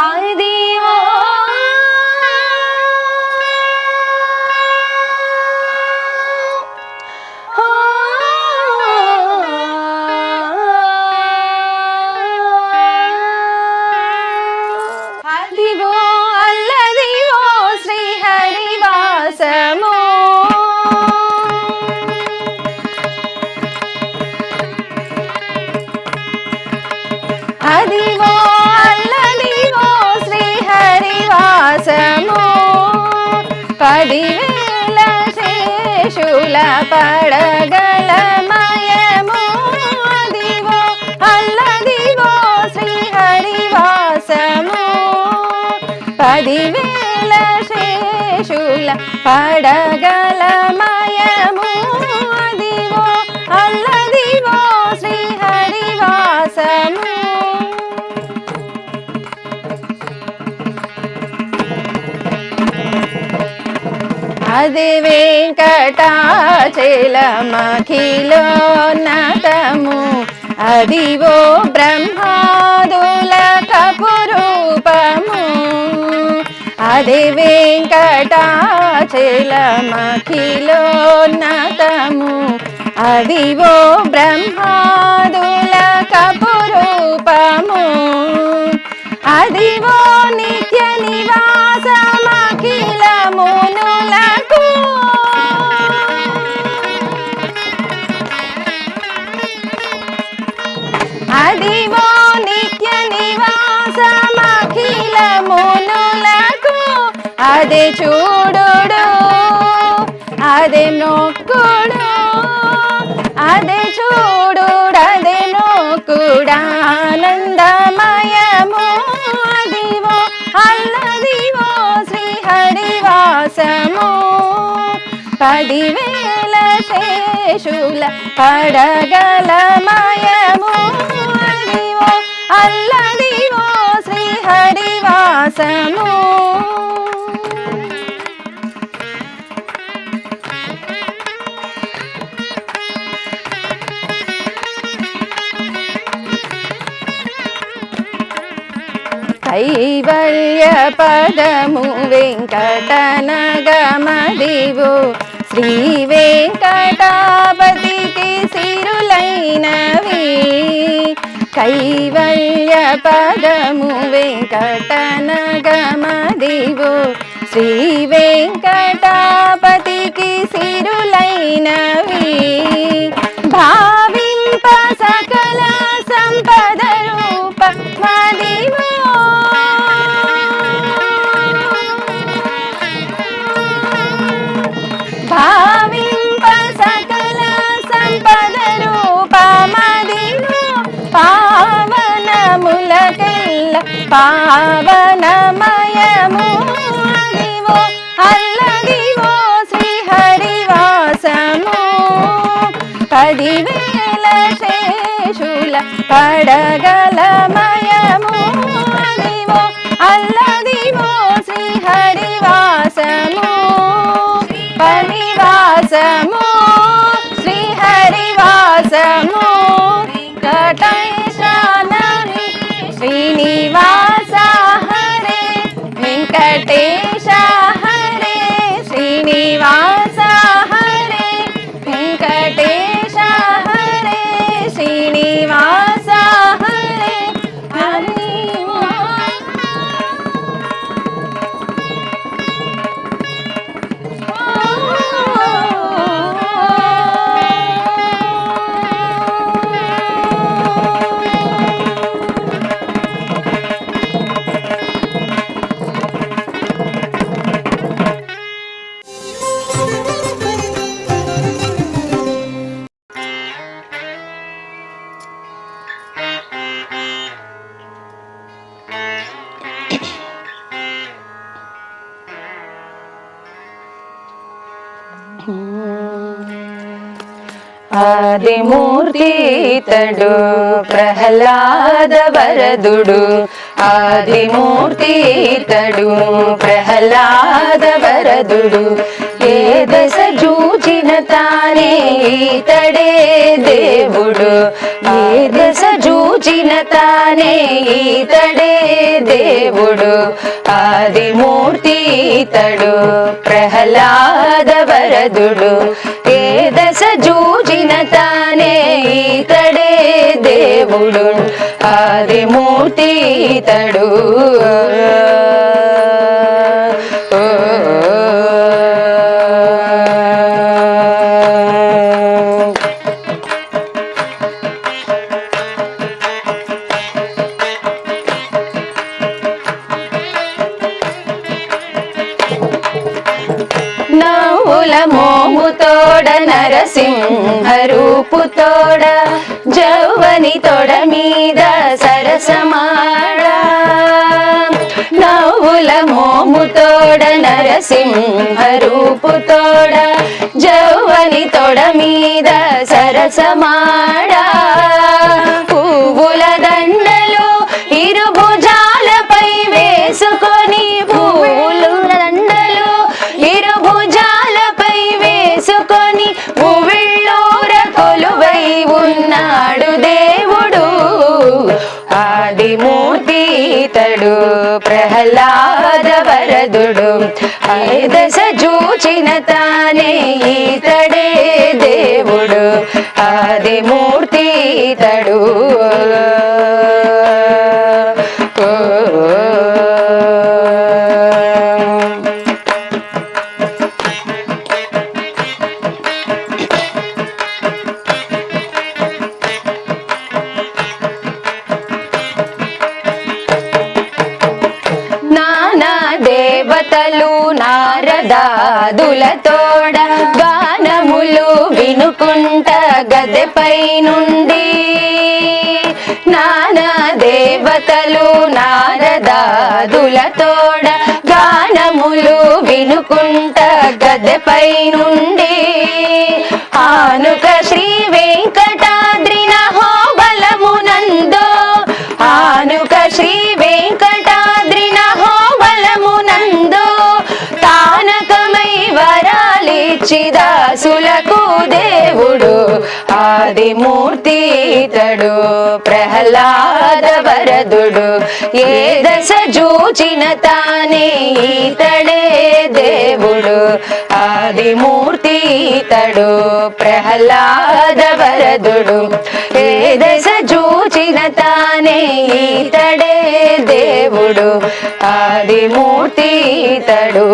అదివో అదివో అల్లదివో శ్రీహరివాసము అదివో అల్లదివో శ్రీహరివాసము 10,000 శేషుల పడగలమయము అదివో అల్లదివో శ్రీహరివాసము 10,000 శేషుల పడగలమయము అదివో అల్లదివో శ్రీహరివాసము అది వెంకటాచలమఖిలోన్నతము అదివో బ్రహ్మాదుల కపురూపము అది వెంకటాచలమఖిలోన్నతము అదివో బ్రహ్మాదుల కపురూపము అదివో నిత్య నివాసమఖిలమునులకు అదివో నిత్య నివాసమఖిలమునులకు అదే చూడుడు అదే నొక్కుడు అదే చూడుడు అదే నొక్కుడు ఆనందమయము అదివో అల్లదివో శ్రీహరివాసము 10,000 శేషుల పడగలమయము అదివో అల్లదివో శ్రీహరివాసము కైవల్య పదము వెంకటనగమదివో శ్రీ వెంకటాపతికి సిరులైనవి కైవల్య పదము వెంకటనగమదివో శ్రీ వెంకటాపతికి సిరులైనవి భావింప సకల సంపద రూప మదివో భావింప సకల సంపద రూపమదివో పావనములకెల్ల పావనమయము అదివో అల్లదివో శ్రీహరివాసము 10,000 శేషుల పడగలమయము అదివో అల్లదివో శ్రీహరివాసము పరివాసము శ్రీహరివాసము వెంకటేశానని శ్రీనివాస హరే వెంకటేశ హరే శ్రీనివాస హరే వెంకటేశ హరే శ్రీనివాస హరే హరి ఆదిమూర్తి ఇతడు ప్రహ్లాద వరదుడు ఆదిమూర్తి ఇతడు ప్రహ్లాద వరదుడు ఏ దశ జూచిన తానే ఇతడే దేవుడు ఏ దశ జూచిన చూచిన తానే ఈతడే దేవుడు ఆదిమూర్తి ఈతడు ప్రహ్లాద వరదుడు ఏ దశ చూచిన తానే ఈతడే దేవుడు ఆదిమూర్తి ఈతడు నవ్వుల మోముతోడ నరసింహ రూపుతోడ జౌవని తొడ మీద సరసమాడ నవ్వుల మోముతోడ నరసింహ రూపుతోడ జౌవని తొడ మీద సరసమాడ పువ్వుల దండలు ఇరుభుజాలపై వేసుకొని పువ్వుల దండలు ఇరుభుజాలపై వేసుకొని ఉవిళ్ళూర కొలువై ఉన్నాడు దేవుడు ఆదిమూర్తి ఈతడు ప్రహ్లాద వరదుడు ఏ దశ చూచిన తానే ఈతడే దేవుడు ఆదిమూర్తి ఈతడు దేవతలు నారదాదులతోడ గానములు వినుకుంట గదెపై నుండి నానా దేవతలు నారదాదులతోడ గానములు వినుకుంట గదెపై నుండి ఆనుక శ్రీ వెంకటాద్రి నహోబలమునందో ఆనుక శ్రీ వెంకటాద్రి నహోబలమునందో తానకమై వరాలిచ్చి దాసులకు దేవుడు ఆదిమూర్తి ఈతడు ప్రహ్లాద వరదుడు ఏ దశ చూచిన తానే ఈతడే దేవుడు ఆదిమూర్తి ఈతడు ప్రహ్లాద వరదుడు ఏ దశ చూచిన తానే ఈతడే దేవుడు ఆదిమూర్తి ఈతడు